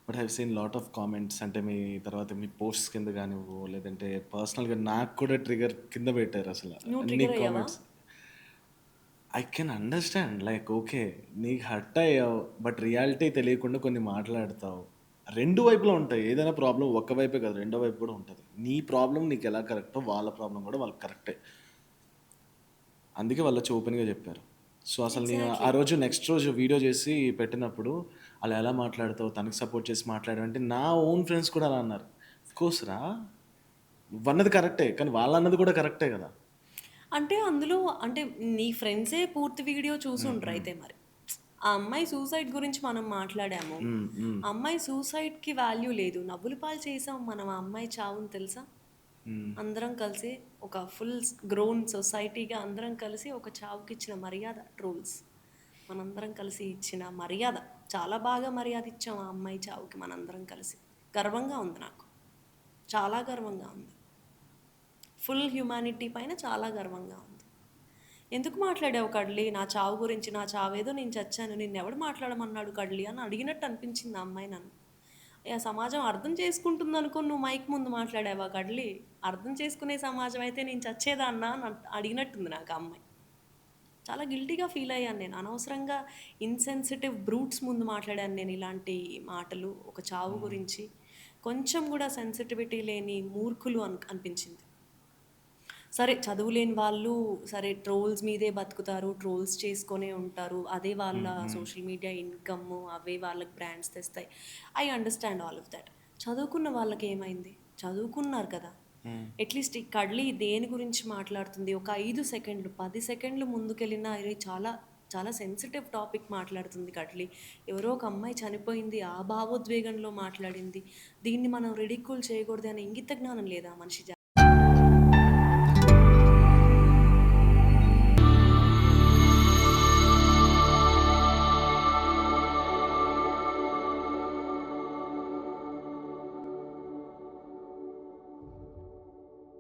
But I've seen lot of comments అంటే మీ తర్వాత మీ posts కింద కానివ్వు లేదంటే పర్సనల్గా నాకు కూడా ట్రిగర్ కింద పెట్టారు అసలు నువ్వు అన్ని ట్రిగర్ అయ్యావా? Comments. I can understand like okay నీకు హర్ట్ అయ్యావు బట్ రియాలిటీ తెలియకుండా కొన్ని మాట్లాడతావు. రెండు వైపులా ఉంటాయి. ఏదైనా ప్రాబ్లం ఒక్క వైపే కాదు రెండో వైపు కూడా ఉంటుంది. నీ ప్రాబ్లం నీకు ఎలా కరెక్టో వాళ్ళ ప్రాబ్లం కూడా వాళ్ళకి కరెక్టే. అందుకే వాళ్ళు వచ్చి ఓపెన్గా చెప్పారు. సో అసలు నేను ఆ ఎగ్జాక్ట్లీ. రోజు నెక్స్ట్ రోజు వీడియో చేసి పెట్టినప్పుడు అలా ఎలా మాట్లాడతావు తనకి సపోర్ట్ చేసి మాట్లాడమంటే నా ఓన్ ఫ్రెండ్స్ కూడా అలా అన్నారు. కోర్స్ రా నువ్వన్నది కరెక్టే కానీ వాళ్ళన్నది కూడా కరెక్టే కదా. అంటే అందులో అంటే నీ ఫ్రెండ్సే పూర్తి వీడియో ఉమ్, చూసుండ్రు ఉమ్, అయితే మరి. ఆ అమ్మాయి సూసైడ్ గురించి మనం మాట్లాడాము. ఉమ్, ఉమ్, ఆ అమ్మాయి సూసైడ్‌కి వాల్యూ లేదు. నవ్వుల పాలు చేసాం మనం ఆ అమ్మాయి చావుని తెలుసా? ఉమ్, అందరం కలిసి ఒక ఫుల్ గ్రోన్ సొసైటీగా అందరం కలిసి ఒక చావుకిచ్చిన మర్యాద ట్రోల్స్. మనందరం కలిసి ఇచ్చిన మర్యాద. చాలా బాగా మర్యాద ఇచ్చాం ఆ అమ్మాయి చావుకి మనందరం కలిసి. గర్వంగా ఉంది నాకు. చాలా గర్వంగా ఉంది. ఫుల్ హ్యుమానిటీ పైన చాలా గర్వంగా ఉంది. ఎందుకు మాట్లాడావు కడ్లీ నా చావు గురించి? నా చావేదో నేను చచ్చాను నిన్నెవడు మాట్లాడమన్నాడు కడ్లీ అని అడిగినట్టు అనిపించింది ఆ అమ్మాయి నన్ను. ఆ సమాజం అర్థం చేసుకుంటుంది అనుకుని నువ్వు మైక్ ముందు మాట్లాడావా కడ్లీ? అర్థం చేసుకునే సమాజం అయితే నేను చచ్చేదాన్నా అని అడిగినట్టుంది నాకు ఆ అమ్మాయి. చాలా గిల్టీగా ఫీల్ అయ్యాను నేను. అనవసరంగా ఇన్సెన్సిటివ్ బ్రూట్స్ ముందు మాట్లాడాను నేను ఇలాంటి మాటలు ఒక చావు ఉమ్. గురించి. కొంచెం కూడా సెన్సిటివిటీ లేని మూర్ఖులు అనిపించింది. సరే చదువులేని వాళ్ళు సరే ట్రోల్స్ మీదే బతుకుతారు. ట్రోల్స్ చేసుకొనే ఉంటారు. అదే వాళ్ళ హ్మ్. హ్మ్. Social media income. అవే వాళ్ళకి బ్రాండ్స్ తెస్తాయి. I understand all of that. చదువుకున్న వాళ్ళకేమైంది? చదువుకున్నారు కదా! హ్మ్. అట్‌లీస్ట్ ఈ కడ్లీ దేని గురించి మాట్లాడుతుంది? ఒక 5 సెకండ్లు, 10 సెకండ్లు ముందుకెళ్ళినా అరే చాలా చాలా సెన్సిటివ్ టాపిక్ మాట్లాడుతుంది కడ్లీ. ఎవరో ఒక అమ్మాయి చనిపోయింది. ఆ భావోద్వేగంలో మాట్లాడింది. దీన్ని మనం రిడిక్యూల్ చేయకూడదు అనే ఇంగిత జ్ఞానం లేదా ఆ మనిషి